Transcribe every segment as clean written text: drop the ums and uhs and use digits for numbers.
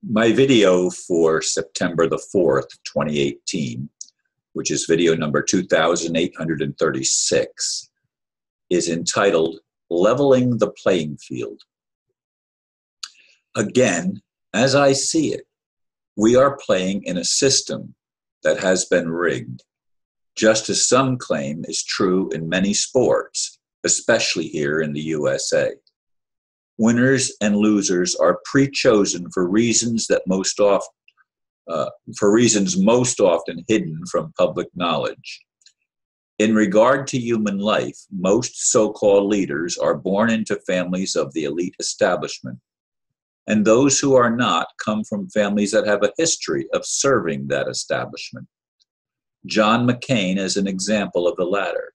My video for September the 4th, 2018, which is video number 2836, is entitled Leveling the Playing Field. Again, as I see it, we are playing in a system that has been rigged, just as some claim is true in many sports, especially here in the USA. Winners and losers are pre-chosen for reasons most often hidden from public knowledge. In regard to human life, most so-called leaders are born into families of the elite establishment, and those who are not come from families that have a history of serving that establishment. John McCain is an example of the latter.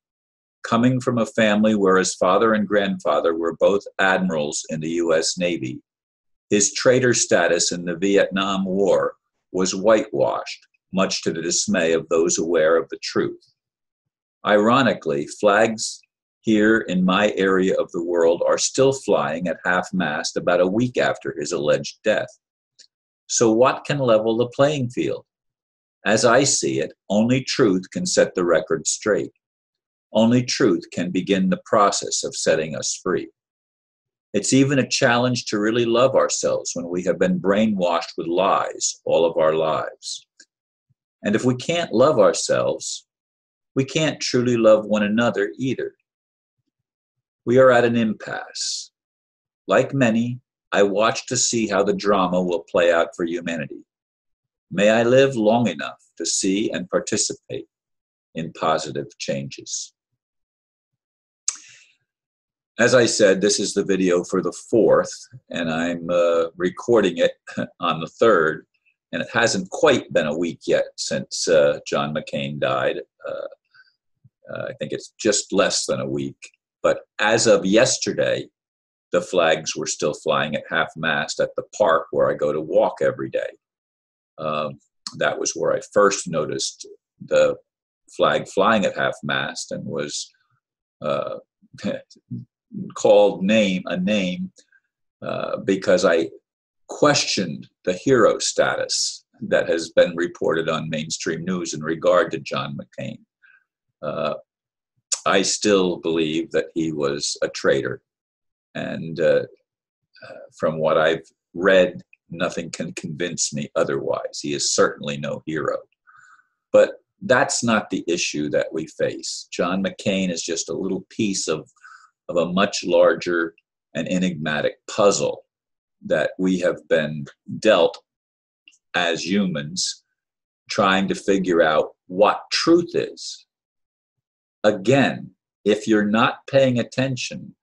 Coming from a family where his father and grandfather were both admirals in the U.S. Navy, his traitor status in the Viet Nam War was whitewashed, much to the dismay of those aware of the truth. Ironically, flags here in my area of the world are still flying at half-mast about a week after his alleged death. So what can level the playing field? As I see it, only truth can set the record straight. Only truth can begin the process of setting us free. It's even a challenge to really love ourselves when we have been brainwashed with lies all of our lives. And if we can't love ourselves, we can't truly love one another either. We are at an impasse. Like many, I watch to see how the drama will play out for humanity. May I live long enough to see and participate in positive changes. As I said, this is the video for the 4th, and I'm recording it on the 3rd, and it hasn't quite been a week yet since John McCain died. I think it's just less than a week. But as of yesterday, the flags were still flying at half-mast at the park where I go to walk every day. That was where I first noticed the flag flying at half-mast and was called a name because I questioned the hero status that has been reported on mainstream news in regard to John McCain. I still believe that he was a traitor, and from what I've read, nothing can convince me otherwise. He is certainly no hero. But that's not the issue that we face. John McCain is just a little piece of a much larger and enigmatic puzzle that we have been dealt as humans, trying to figure out what truth is. Again, if you're not paying attention,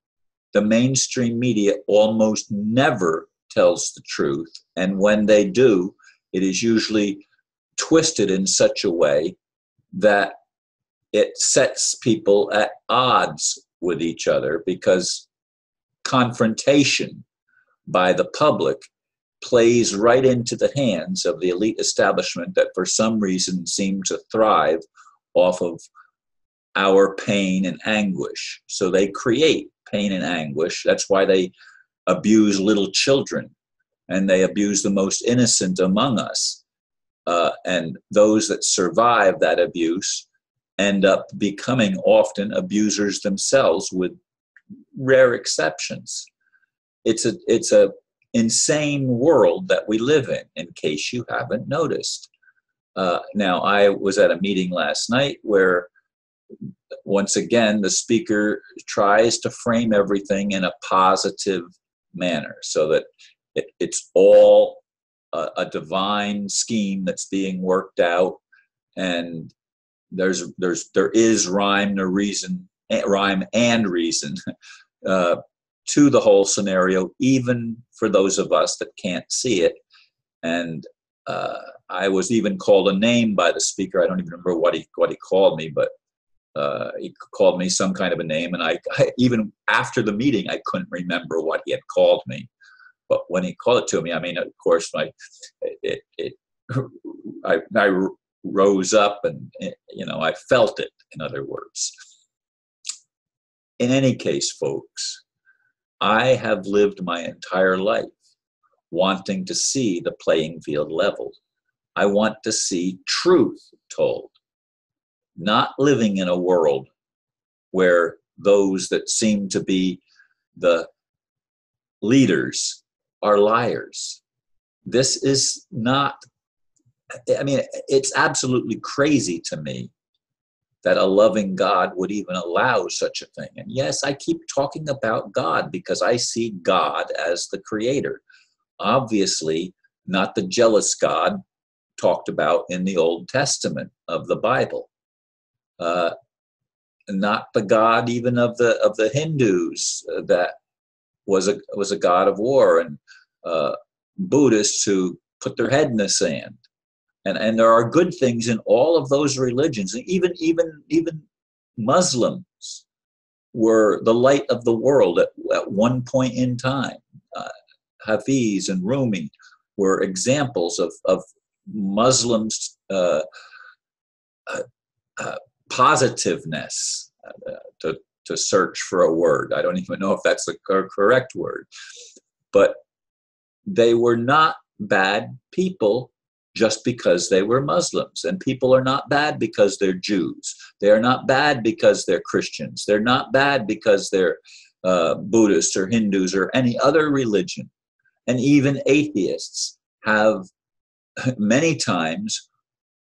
the mainstream media almost never tells the truth, and when they do, it is usually twisted in such a way that it sets people at odds with each other, because confrontation by the public plays right into the hands of the elite establishment that for some reason seem to thrive off of our pain and anguish. So they create pain and anguish. That's why they abuse little children, and they abuse the most innocent among us. And those that survive that abuse end up becoming often abusers themselves, with rare exceptions. It's a insane world that we live in case you haven't noticed. Now, I was at a meeting last night where, once again, the speaker tries to frame everything in a positive manner, so that it's all a divine scheme that's being worked out, and there is rhyme and reason to the whole scenario, even for those of us that can't see it. And I was even called a name by the speaker. I don't even remember what he called me, but he called me some kind of a name, and I even after the meeting I couldn't remember what he had called me. But when he called it to me, I mean, of course, I rose up, and I felt it. In other words, in any case, folks, I have lived my entire life wanting to see the playing field leveled. I want to see truth told, not living in a world where those that seem to be the leaders are liars. This is not, I mean, it's absolutely crazy to me that a loving God would even allow such a thing. And yes, I keep talking about God because I see God as the creator. Obviously, not the jealous God talked about in the Old Testament of the Bible. Not the God even of the Hindus that was a god of war, and Buddhists who put their head in the sand. And there are good things in all of those religions. And even Muslims were the light of the world at one point in time. Hafiz and Rumi were examples of Muslims' positiveness, to search for a word. I don't even know if that's the correct word. But they were not bad people just because they were Muslims. And people are not bad because they're Jews. They are not bad because they're Christians. They're not bad because they're Buddhists or Hindus or any other religion. And even atheists have many times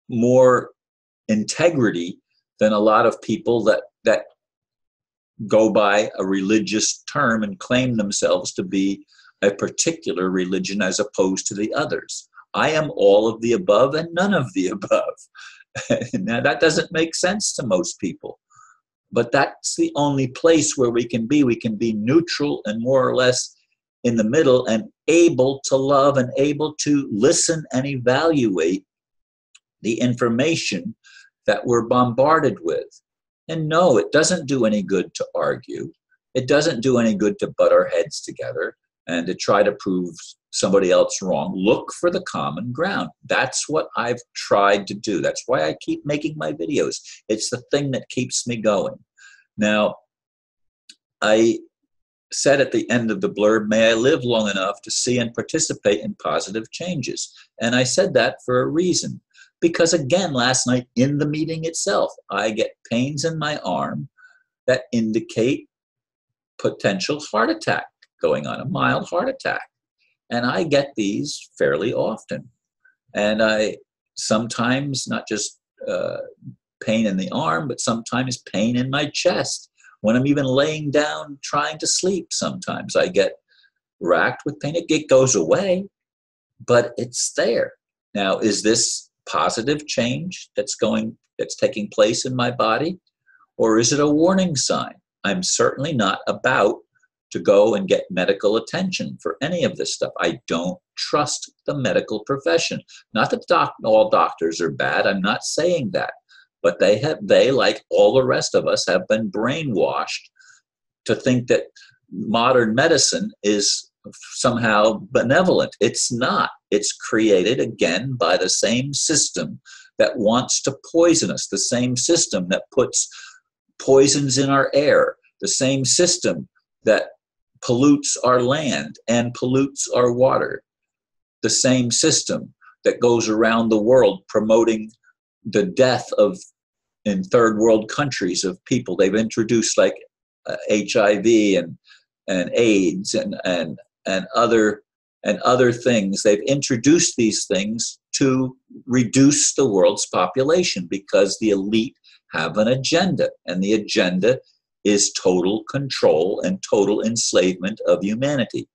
more integrity than a lot of people that go by a religious term and claim themselves to be a particular religion as opposed to the others. I am all of the above and none of the above. Now, that doesn't make sense to most people, but that's the only place where we can be. We can be neutral and more or less in the middle and able to love and able to listen and evaluate the information that we're bombarded with. And no, it doesn't do any good to argue. It doesn't do any good to butt our heads together and to try to prove somebody else wrong. Look for the common ground. That's what I've tried to do. That's why I keep making my videos. It's the thing that keeps me going. Now, I said at the end of the blurb, may I live long enough to see and participate in positive changes. And I said that for a reason. Because again, last night in the meeting itself, I get pains in my arm that indicate potential heart attack going on, a mild heart attack. And I get these fairly often. And I sometimes, not just pain in the arm, but sometimes pain in my chest. When I'm even laying down trying to sleep, sometimes I get racked with pain. It goes away, but it's there. Now, is this positive change that's taking place in my body, or is it a warning sign? I'm certainly not about to go and get medical attention for any of this stuff. I don't trust the medical profession. Not that all doctors are bad. I'm not saying that, but they, like all the rest of us, have been brainwashed to think that modern medicine is somehow benevolent. It's not. It's created, again, by the same system that wants to poison us, the same system that puts poisons in our air, the same system that pollutes our land and pollutes our water, the same system that goes around the world promoting the death of, in third world countries, of people. They've introduced like HIV and AIDS and other things. They've introduced these things to reduce the world's population because the elite have an agenda, and the agenda is total control and total enslavement of humanity.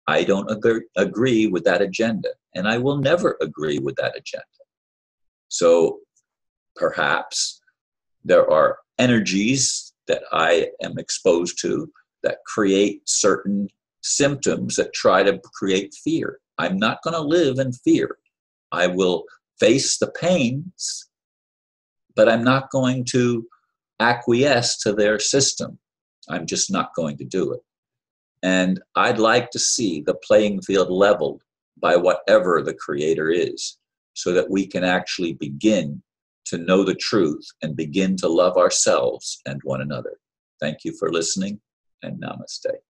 I don't agree with that agenda, and I will never agree with that agenda. So perhaps there are energies that I am exposed to that create certain symptoms that try to create fear. I'm not going to live in fear. I will face the pains, but I'm not going to acquiesce to their system. I'm just not going to do it. And I'd like to see the playing field leveled by whatever the creator is, so that we can actually begin to know the truth and begin to love ourselves and one another. Thank you for listening, and namaste.